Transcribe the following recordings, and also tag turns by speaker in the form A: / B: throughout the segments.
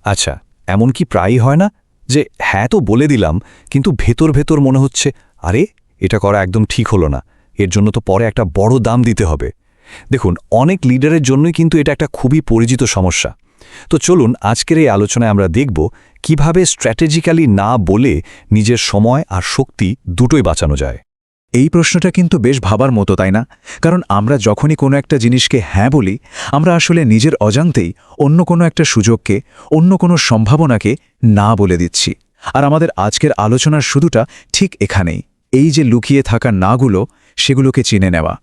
A: আচ্ছা, এমন কি প্রায়ই হয় না যে হ্যাঁ তো বলে দিলাম, কিন্তু ভেতর ভেতর মনে হচ্ছে আরে এটা করা একদম ঠিক হলো না, এর জন্য তো পরে একটা বড় দাম দিতে হবে। দেখুন, অনেক লিডারের জন্যই কিন্তু এটা একটা খুবই পরিচিত সমস্যা। তো চলুন আজকের এই আলোচনায় আমরা দেখব কিভাবে স্ট্র্যাটেজিক্যালি না বলে নিজের সময় আর শক্তি দুটোই বাঁচানো যায়।
B: এই প্রশ্নটা কিন্তু বেশ ভাবার মতো, তাই না? কারণ আমরা যখনই কোনো একটা জিনিসকে হ্যাঁ বলি, আমরা আসলে নিজের অজান্তেই অন্য কোনো একটা সুযোগকে, অন্য কোনো সম্ভাবনাকে না বলে দিচ্ছি। আর আমাদের আজকের আলোচনার শুরুটা ঠিক এখানেই, এই যে লুকিয়ে থাকা নাগুলো, সেগুলোকে চিনে নেওয়া।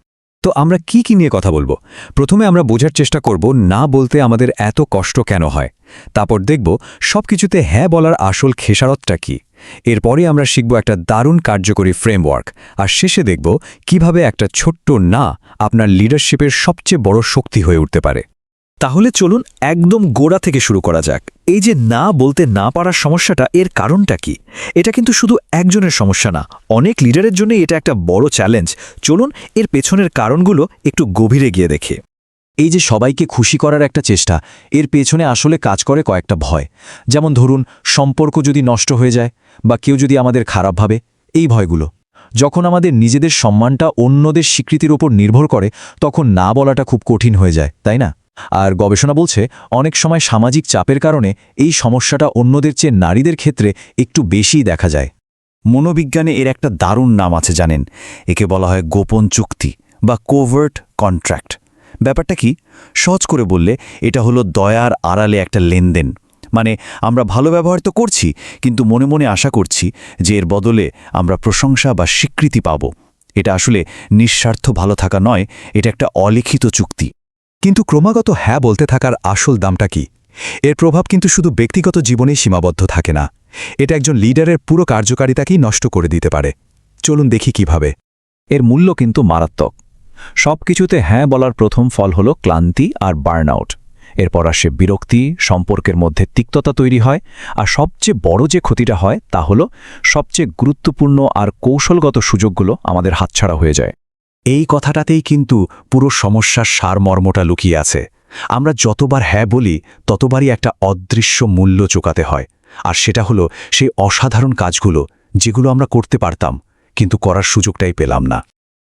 A: তো আমরা কি নিয়ে কথা বলবো? প্রথমে আমরা বোঝার চেষ্টা করব না বলতে আমাদের এত কষ্ট কেন হয়। তারপর দেখব সবকিছুতে হ্যাঁ বলার আসল খেসারতটা কি। এরপরে আমরা শিখব একটা দারুণ কার্যকরী ফ্রেমওয়ার্ক, আর শেষে দেখব কিভাবে একটা ছোট্ট না আপনার লিডারশিপের সবচেয়ে বড় শক্তি হয়ে উঠতে পারে। তাহলে চলুন একদম গোড়া থেকে শুরু করা যাক। এই যে না বলতে না পারার সমস্যাটা, এর কারণটা কি? এটা কিন্তু শুধু একজনের সমস্যা না, অনেক লিডারের জন্য এটা একটা বড় চ্যালেঞ্জ। চলুন এর পেছনের কারণগুলো একটু গভীরে গিয়ে দেখে। এই যে সবাইকে খুশি করার একটা চেষ্টা, এর পেছনে আসলে কাজ করে কয়েকটা ভয়। যেমন ধরুন, সম্পর্ক যদি নষ্ট হয়ে যায়, বা কেউ যদি আমাদের খারাপ ভাবে, এই ভয়গুলো। যখন আমাদের নিজেদের সম্মানটা অন্যদের স্বীকৃতির উপর নির্ভর করে, তখন না বলাটা খুব কঠিন হয়ে যায়, তাই না? আর গবেষণা বলছে অনেক সময় সামাজিক চাপের কারণে এই সমস্যাটা অন্যদের চেয়ে নারীদের ক্ষেত্রে একটু বেশিই দেখা যায়। মনোবিজ্ঞানে এর একটা দারুণ নাম আছে জানেন, একে বলা হয় গোপন চুক্তি বা কোভার্ট কন্ট্রাক্ট। ব্যাপারটা কি? সহজ করে বললে এটা হলো দয়ার আড়ালে একটা লেনদেন। মানে আমরা ভালো ব্যবহার তো করছি, কিন্তু মনে মনে আশা করছি যে এর বদলে আমরা প্রশংসা বা স্বীকৃতি পাব। এটা আসলে নিঃস্বার্থ ভালো থাকা নয়, এটা একটা অলিখিত চুক্তি। কিন্তু ক্রমাগত হ্যাঁ বলতে থাকার আসল দামটা কি? এর প্রভাব কিন্তু শুধু ব্যক্তিগত জীবনেই সীমাবদ্ধ থাকে না, এটা একজন লিডারের পুরো কার্যকারিতাকেই নষ্ট করে দিতে পারে। চলুন দেখি কিভাবে। এর মূল্য কিন্তু মারাত্মক। সবকিছুতে হ্যাঁ বলার প্রথম ফল হলো ক্লান্তি আর বার্নআউট। এরপর আসে বিরক্তি, সম্পর্কের মধ্যে তিক্ততা তৈরি হয়, আর সবচেয়ে বড় যে ক্ষতিটা হয় তা হলো সবচেয়ে গুরুত্বপূর্ণ আর কৌশলগত সুযোগগুলো আমাদের হাতছাড়া হয়ে যায়। এই কথাটাতেই কিন্তু পুরো সমস্যার সারমর্মটা লুকিয়ে আছে। আমরা যতবার হ্যাঁ বলি, ততবারই একটা অদৃশ্য মূল্য চোকাতে হয়, আর সেটা হলো সেই অসাধারণ কাজগুলো যেগুলো আমরা করতে পারতাম, কিন্তু করার সুযোগটাই পেলাম না।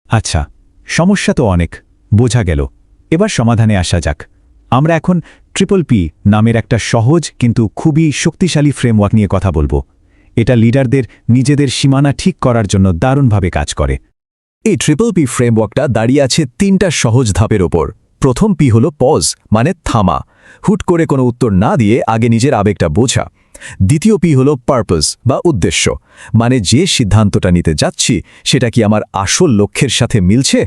A: আচ্ছা, সমস্যা তো অনেক বোঝা গেল। এবার সমাধানে আসা যাক। আমরা এখন ট্রিপল পি নামের একটা সহজ কিন্তু খুবই শক্তিশালী ফ্রেমওয়ার্ক নিয়ে কথা বলবো। এটা লিডারদের নিজেদের সীমানা ঠিক করার জন্য দারুণভাবে কাজ করে। এই ট্রিপল পি ফ্রেমওয়ার্কটা দাঁড়িয়ে আছে ৩টা সহজ ধাপের ওপর। প্রথম পি হলো পজ, মানে থামা, হুট করে কোনো উত্তর না দিয়ে আগে নিজের আবেগটা বোঝা। দ্বিতীয় পি হলো পারপজ বা উদ্দেশ্য, মানে যে সিদ্ধান্তটা নিতে যাচ্ছি সেটা কি আমার আসল লক্ষ্যের সাথে মিলছে।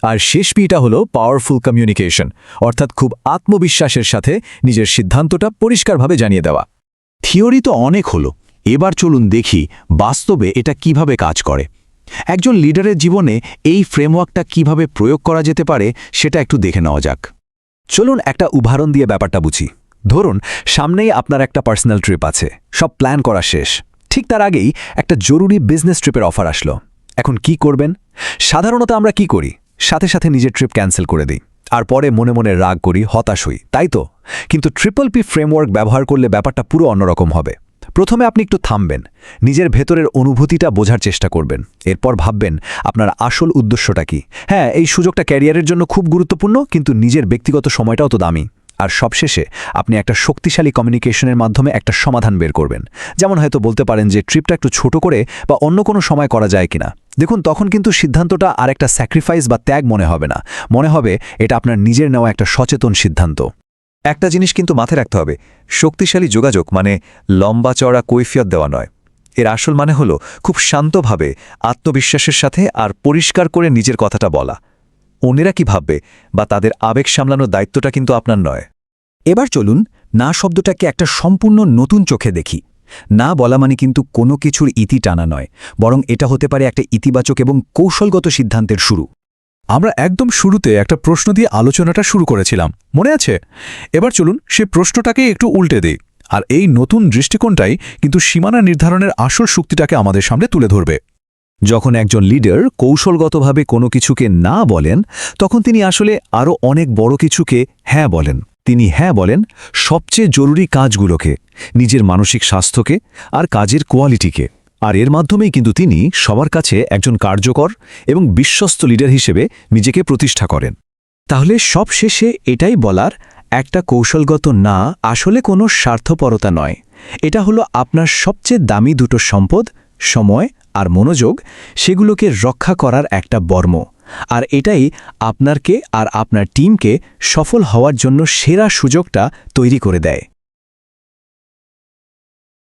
A: আর শেষ পিটা হলো পাওয়ারফুল কমিউনিকেশন, অর্থাৎ খুব আত্মবিশ্বাসের সাথে নিজের সিদ্ধান্তটা পরিষ্কারভাবে জানিয়ে দেওয়া। থিওরি তো অনেক হলো, এবার চলুন দেখি বাস্তবে এটা কিভাবে কাজ করে। একজন লিডারের জীবনে এই ফ্রেমওয়ার্কটা কিভাবে প্রয়োগ করা যেতে পারে সেটা একটু দেখে নেওয়া যাক। চলুন একটা উদাহরণ দিয়ে ব্যাপারটা বুঝি। ধরুন সামনেই আপনার একটা পার্সোনাল ট্রিপ আছে, সব প্ল্যান করা শেষ। ঠিক তার আগেই একটা জরুরি বিজনেস ট্রিপের অফার আসলো। এখন কি করবেন? সাধারণত আমরা কি করি? সাথে সাথে নিজের ট্রিপ ক্যান্সেল করে দিই, আর পরে মনে মনে রাগ করি, হতাশ হই, তাই তো? কিন্তু ট্রিপল পি ফ্রেমওয়ার্ক ব্যবহার করলে ব্যাপারটা পুরো অন্যরকম হবে। প্রথমে আপনি একটু থামবেন, নিজের ভেতরের অনুভূতিটা বোঝার চেষ্টা করবেন। এরপর ভাববেন আপনার আসল উদ্দেশ্যটা কি। হ্যাঁ, এই সুযোগটা ক্যারিয়ারের জন্য খুব গুরুত্বপূর্ণ, কিন্তু নিজের ব্যক্তিগত সময়টাও তো দামি। আর সবশেষে আপনি একটা শক্তিশালী কমিউনিকেশনের মাধ্যমে একটা সমাধান বের করবেন। যেমন হয়তো বলতে পারেন যে ট্রিপটা একটু ছোট করে বা অন্য কোনো সময় করা যায় কিনা। দেখুন, তখন কিন্তু সিদ্ধান্তটা আর একটা স্যাক্রিফাইস বা ত্যাগ মনে হবে না, মনে হবে এটা আপনার নিজের নেওয়া একটা সচেতন সিদ্ধান্ত। একটা জিনিস কিন্তু মাথায় রাখতে হবে, শক্তিশালী যোগাযোগ মানে লম্বা চওড়া কৈফিয়ত দেওয়া নয়। এর আসল মানে হলো খুব শান্তভাবে, আত্মবিশ্বাসের সাথে আর পরিষ্কার করে নিজের কথাটা বলা। অন্যেরা কি ভাববে বা তাদের আবেগ সামলানোর দায়িত্বটা কিন্তু আপনার নয়। এবার চলুন না শব্দটাকে একটা সম্পূর্ণ নতুন চোখে দেখি। না বলা মানে কিন্তু কোনো কিছুর ইতি টানা নয়, বরং এটা হতে পারে একটা ইতিবাচক এবং কৌশলগত সিদ্ধান্তের শুরু। আমরা একদম শুরুতে একটা প্রশ্ন দিয়ে আলোচনাটা শুরু করেছিলাম, মনে আছে? এবার চলুন সে প্রশ্নটাকে একটু উল্টে দিই, আর এই নতুন দৃষ্টিকোণটাই কিন্তু সীমানা নির্ধারণের আসল শক্তিটাকে আমাদের সামনে তুলে ধরবে। যখন একজন লিডার কৌশলগতভাবে কোনো কিছুকে না বলেন, তখন তিনি আসলে আরও অনেক বড় কিছুকে হ্যাঁ বলেন। তিনি হ্যাঁ বলেন সবচেয়ে জরুরি কাজগুলোকে, নিজের মানসিক স্বাস্থ্যকে আর কাজের কোয়ালিটিকে। আর এর মাধ্যমেই কিন্তু তিনি সবার কাছে একজন কার্যকর এবং বিশ্বস্ত লিডার হিসেবে নিজেকে প্রতিষ্ঠা করেন। তাহলে সব শেষে এটাই বলার, একটা কৌশলগত না আসলে কোনো স্বার্থপরতা নয়। এটা হলো আপনার সবচেয়ে দামি দুটো সম্পদ, সময় আর মনোযোগ, সেগুলোকে রক্ষা করার একটা বর্ম। আর এটাই আপনাকে আর আপনার টিমকে সফল হওয়ার জন্য সেরা সুযোগটা তৈরি করে দেয়।